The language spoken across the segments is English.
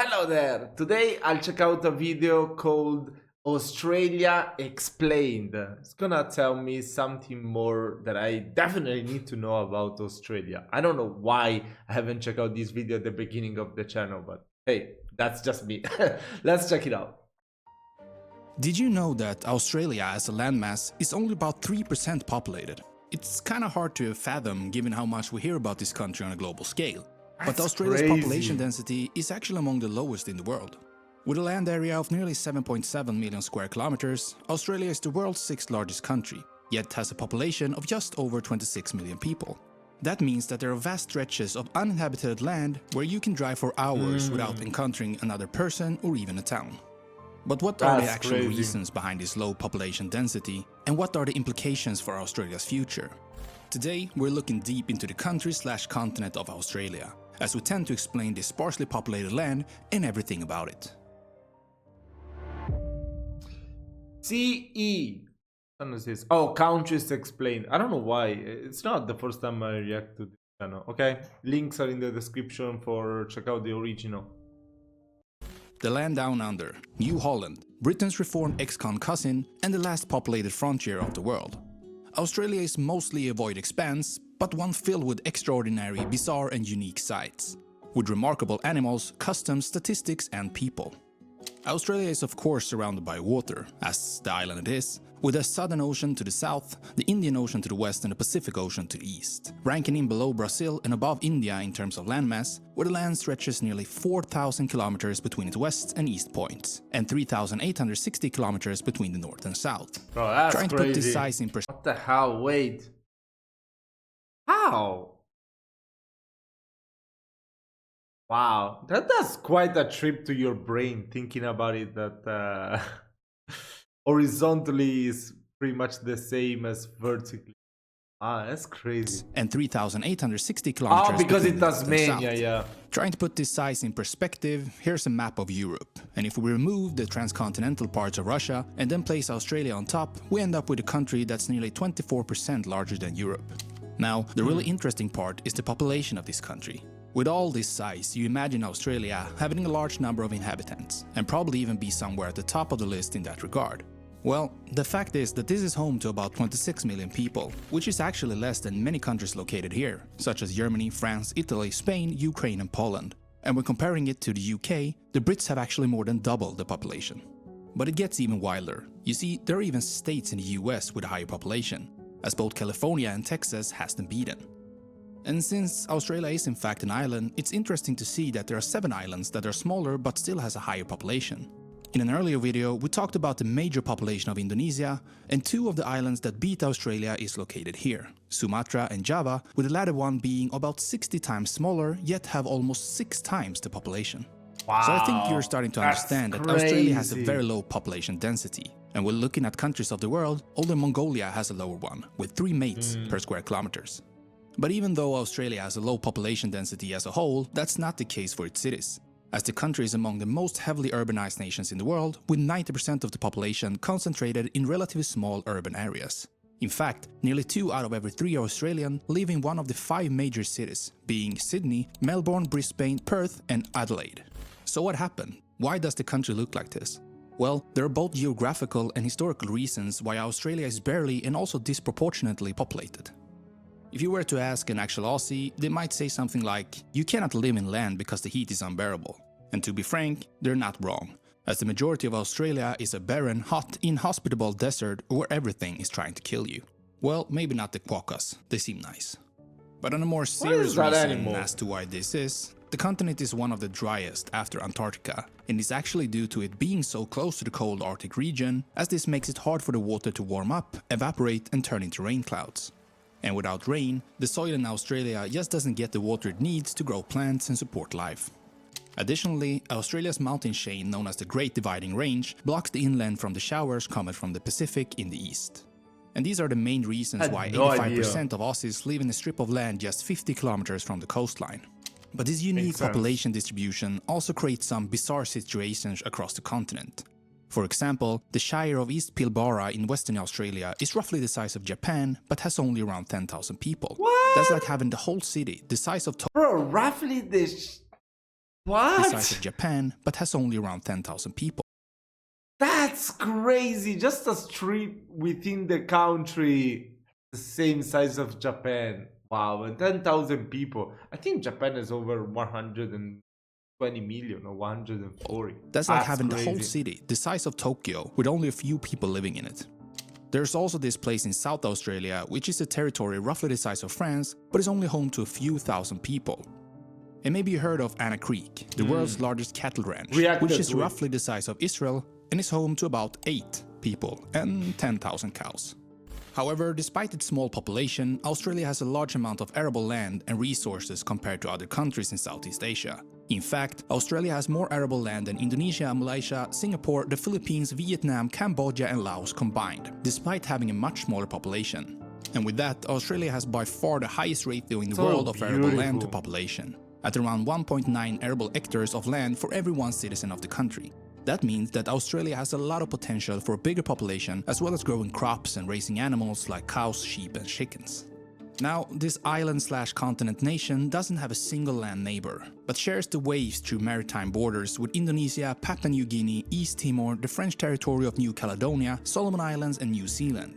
Hello there! Today I'll check out a video called Australia Explained. It's gonna tell me something more that I definitely need to know about Australia. I don't know why I haven't checked out this video at the beginning of the channel, but hey, that's just me. Let's check it out. Did you know that Australia as a landmass is only about 3% populated? It's kinda hard to fathom given how much we hear about this country on a global scale. But That's Australia's crazy. population density is actually among the lowest in the world. With a land area of nearly 7.7 million square kilometers, Australia is the world's sixth largest country, yet has a population of just over 26 million people. That means that there are vast stretches of uninhabited land where you can drive for hours without encountering another person or even a town. But what are the That's actual crazy. reasons behind this low population density, and what are the implications for Australia's future? Today, we're looking deep into the country/continent of Australia, as we tend to explain this sparsely populated land and everything about it. CE. Oh, countries explained. I don't know why. It's not the first time I react to this channel. Okay, links are in the description for check out the original. The land down under, New Holland, Britain's reformed ex-con cousin, and the last populated frontier of the world. Australia is mostly a void expanse, but one filled with extraordinary, bizarre and unique sights, with remarkable animals, customs, statistics and people. Australia is of course surrounded by water, as the island it is, with the Southern Ocean to the south, the Indian Ocean to the west and the Pacific Ocean to the east, ranking in below Brazil and above India in terms of landmass, where the land stretches nearly 4,000 kilometers between its west and east points, and 3,860 kilometers between the north and south. Bro, that's Trying to crazy. put this size in perspective. What the hell? Wait. How? Wow, that's quite a trip to your brain thinking about it that horizontally is pretty much the same as vertically. Ah, that's crazy. And 3,860 kilometers. Oh, because between it the north does and mean, south. yeah. Trying to put this size in perspective, here's a map of Europe. And if we remove the transcontinental parts of Russia and then place Australia on top, we end up with a country that's nearly 24% larger than Europe. Now, the really interesting part is the population of this country. With all this size, you imagine Australia having a large number of inhabitants, and probably even be somewhere at the top of the list in that regard. Well, the fact is that this is home to about 26 million people, which is actually less than many countries located here, such as Germany, France, Italy, Spain, Ukraine and Poland. And when comparing it to the UK, the Brits have actually more than double the population. But it gets even wilder. You see, there are even states in the US with a higher population, as both California and Texas has them beaten. And since Australia is in fact an island, it's interesting to see that there are 7 islands that are smaller but still has a higher population. In an earlier video, we talked about the major population of Indonesia, and 2 of the islands that beat Australia is located here, Sumatra and Java, with the latter one being about 60 times smaller, yet have almost 6 times the population. Wow. So I think you're starting to That's understand that crazy. Australia has a very low population density. And when looking at countries of the world, only Mongolia has a lower one, with 3 mates per square kilometers. But even though Australia has a low population density as a whole, that's not the case for its cities, as the country is among the most heavily urbanized nations in the world, with 90% of the population concentrated in relatively small urban areas. In fact, nearly 2 out of every 3 Australians live in one of the 5 major cities, being Sydney, Melbourne, Brisbane, Perth and Adelaide. So what happened? Why does the country look like this? Well, there are both geographical and historical reasons why Australia is barely and also disproportionately populated. If you were to ask an actual Aussie, they might say something like, you cannot live in land because the heat is unbearable. And to be frank, they're not wrong, as the majority of Australia is a barren, hot, inhospitable desert where everything is trying to kill you. Well, maybe not the quokkas, they seem nice. But on a more serious reason as to why this is, the continent is one of the driest after Antarctica, and is actually due to it being so close to the cold Arctic region, as this makes it hard for the water to warm up, evaporate and turn into rain clouds. And without rain, the soil in Australia just doesn't get the water it needs to grow plants and support life. Additionally, Australia's mountain chain known as the Great Dividing Range blocks the inland from the showers coming from the Pacific in the east. And these are the main reasons why 85% of Aussies live in a strip of land just 50 kilometers from the coastline. But this unique population distribution also creates some bizarre situations across the continent. For example, the Shire of East Pilbara in Western Australia is roughly the size of Japan, but has only around 10,000 people. What? That's like having the whole city, the size of Bro, roughly this the size of What? Japan, but has only around 10,000 people. That's crazy. Just a street within the country, the same size of Japan. Wow, and 10,000 people. I think Japan is over 120 million or 140. That's like That's having the whole crazy. city, the size of Tokyo, with only a few people living in it. There's also this place in South Australia, which is a territory roughly the size of France, but is only home to a few thousand people. And maybe you heard of Anna Creek, the world's largest cattle ranch, Reacted which is to it. roughly the size of Israel and is home to about 8 people and 10,000 cows. However, despite its small population, Australia has a large amount of arable land and resources compared to other countries in Southeast Asia. In fact, Australia has more arable land than Indonesia, Malaysia, Singapore, the Philippines, Vietnam, Cambodia and Laos combined, despite having a much smaller population. And with that, Australia has by far the highest ratio in the So world of arable land to beautiful. population, at around 1.9 arable hectares of land for every one citizen of the country. That means that Australia has a lot of potential for a bigger population, as well as growing crops and raising animals like cows, sheep and chickens. Now, this island/continent nation doesn't have a single land neighbor, but shares the waves through maritime borders with Indonesia, Papua New Guinea, East Timor, the French territory of New Caledonia, Solomon Islands and New Zealand.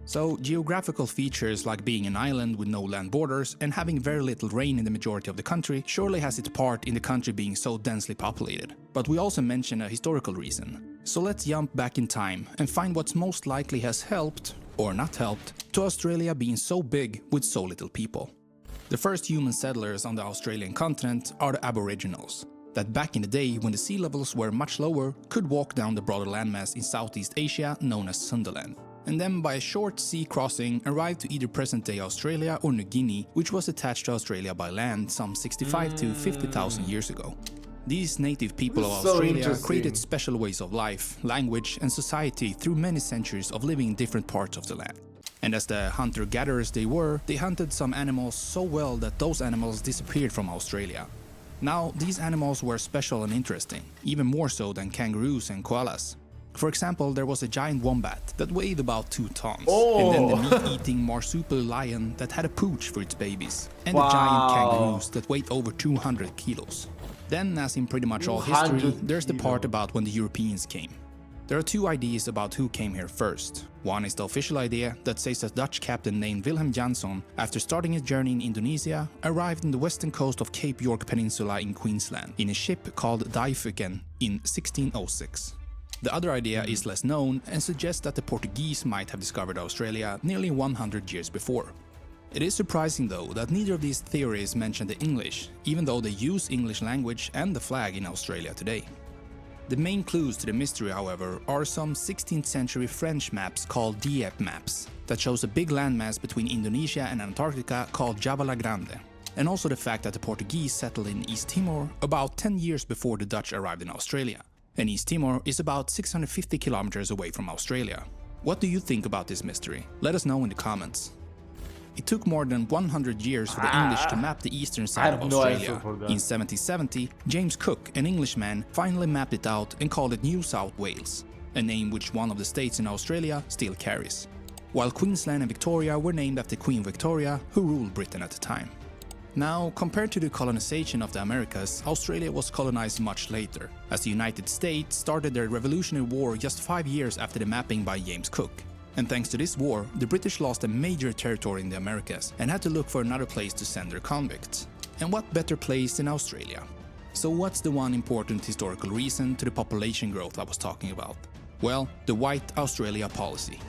So, geographical features like being an island with no land borders and having very little rain in the majority of the country surely has its part in the country being so densely populated. But we also mention a historical reason. So let's jump back in time and find what's most likely has helped, or not helped, to Australia being so big with so little people. The first human settlers on the Australian continent are the Aboriginals, that back in the day when the sea levels were much lower could walk down the broader landmass in Southeast Asia known as Sundaland, and then by a short sea crossing arrived to either present-day Australia or New Guinea, which was attached to Australia by land some 65 to 50,000 years ago. These native people of So Australia interesting. created special ways of life, language and society through many centuries of living in different parts of the land. And as the hunter-gatherers they were, they hunted some animals so well that those animals disappeared from Australia. Now, these animals were special and interesting, even more so than kangaroos and koalas. For example, there was a giant wombat that weighed about 2 tons, and then the meat-eating marsupial lion that had a pooch for its babies, and the giant kangaroos that weighed over 200 kilos. Then, as in pretty much all history, 200 there's the part kilos. about when the Europeans came. There are 2 ideas about who came here first. One is the official idea that says that Dutch captain named Wilhelm Jansson, after starting his journey in Indonesia, arrived on the western coast of Cape York Peninsula in Queensland in a ship called Daifuken in 1606. The other idea is less known and suggests that the Portuguese might have discovered Australia nearly 100 years before. It is surprising though that neither of these theories mention the English, even though they use English language and the flag in Australia today. The main clues to the mystery, however, are some 16th century French maps called Dieppe maps that shows a big landmass between Indonesia and Antarctica called Java la Grande, and also the fact that the Portuguese settled in East Timor about 10 years before the Dutch arrived in Australia. And East Timor is about 650 kilometers away from Australia. What do you think about this mystery? Let us know in the comments. It took more than 100 years for the English to map the eastern side of have no answer Australia. for that. In 1770, James Cook, an Englishman, finally mapped it out and called it New South Wales, a name which one of the states in Australia still carries. While Queensland and Victoria were named after Queen Victoria, who ruled Britain at the time. Now, compared to the colonization of the Americas, Australia was colonized much later, as the United States started their Revolutionary War just 5 years after the mapping by James Cook. And thanks to this war, the British lost a major territory in the Americas and had to look for another place to send their convicts. And what better place than Australia? So what's the one important historical reason to the population growth I was talking about? Well, the White Australia policy.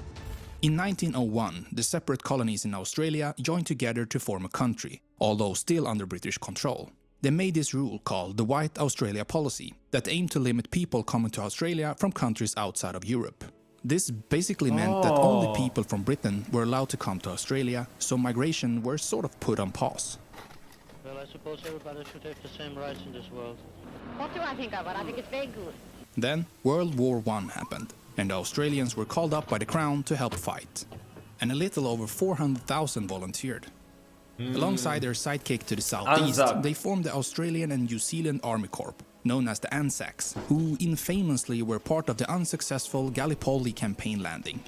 In 1901, the separate colonies in Australia joined together to form a country, although still under British control. They made this rule called the White Australia policy that aimed to limit people coming to Australia from countries outside of Europe. This basically meant that only people from Britain were allowed to come to Australia, so migration were sort of put on pause. Well, I suppose everybody should have the same rights in this world. What do I think of it? I think it's very good. Then World War I happened, and the Australians were called up by the Crown to help fight. And a little over 400,000 volunteered. Alongside their sidekick to the southeast, ANZAC. they formed the Australian and New Zealand Army Corps, known as the ANZACs, who infamously were part of the unsuccessful Gallipoli campaign landing.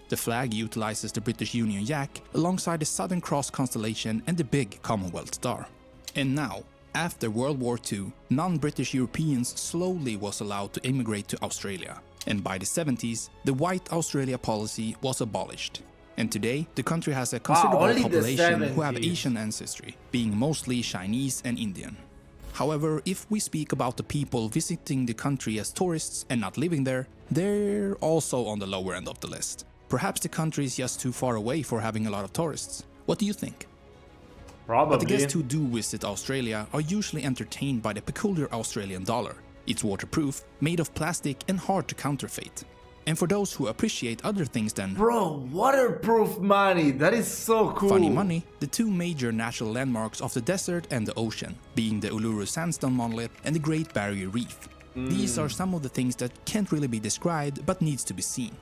The flag utilizes the British Union Jack alongside the Southern Cross constellation and the big Commonwealth star. And now, after World War II, non-British Europeans slowly was allowed to immigrate to Australia. And by the 70s, the White Australia policy was abolished. And today, the country has a considerable only the population who have 70s. Asian ancestry, being mostly Chinese and Indian. However, if we speak about the people visiting the country as tourists and not living there, they're also on the lower end of the list. Perhaps the country is just too far away for having a lot of tourists. What do you think? Probably. But the guests who do visit Australia are usually entertained by the peculiar Australian dollar. It's waterproof, made of plastic and hard to counterfeit. And for those who appreciate other things than Bro, waterproof money. That is so cool. funny money, the two major natural landmarks of the desert and the ocean, being the Uluru Sandstone Monolith and the Great Barrier Reef. These are some of the things that can't really be described but needs to be seen.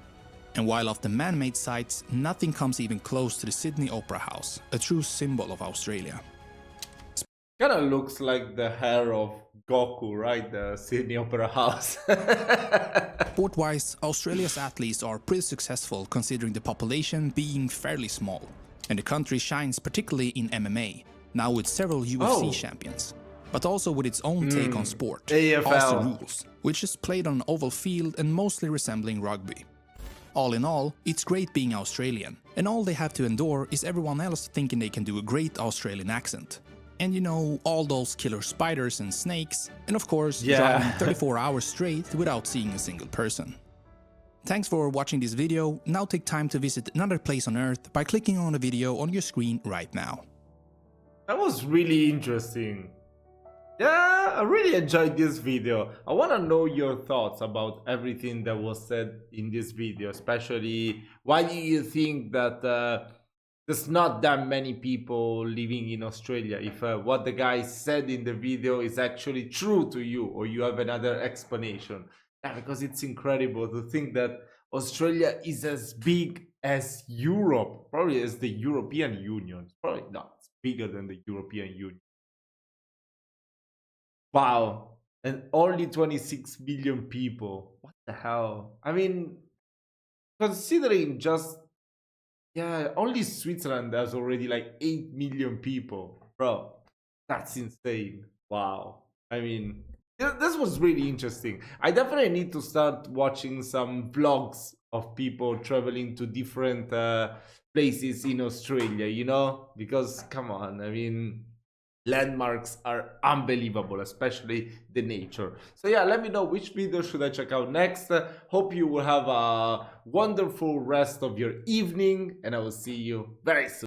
And while of the man-made sites, nothing comes even close to the Sydney Opera House, a true symbol of Australia. Kind of looks like the hair of Goku, right? The Sydney Opera House. Sport-wise, Australia's athletes are pretty successful considering the population being fairly small. And the country shines particularly in MMA, now with several UFC champions. But also with its own take on sport, AFL. Aussie Rules, which is played on an oval field and mostly resembling rugby. All in all, it's great being Australian, and all they have to endure is everyone else thinking they can do a great Australian accent. And you know, all those killer spiders and snakes, and of course, driving 34 hours straight without seeing a single person. Thanks for watching this video. Now take time to visit another place on Earth by clicking on the video on your screen right now. That was really interesting. Yeah, I really enjoyed this video. I want to know your thoughts about everything that was said in this video, especially why do you think that there's not that many people living in Australia? If what the guy said in the video is actually true to you, or you have another explanation. Yeah, because it's incredible to think that Australia is as big as Europe, probably as the European Union. Probably not, it's bigger than the European Union. Wow, and only 26 million people. What the hell? I mean, considering just, yeah, only Switzerland has already like 8 million people. Bro, that's insane. Wow. I mean, this was really interesting. I definitely need to start watching some vlogs of people traveling to different places in Australia, you know? Because, come on, I mean, landmarks are unbelievable, especially the nature. So yeah, let me know which video should I check out next. Hope you will have a wonderful rest of your evening, and I will see you very soon.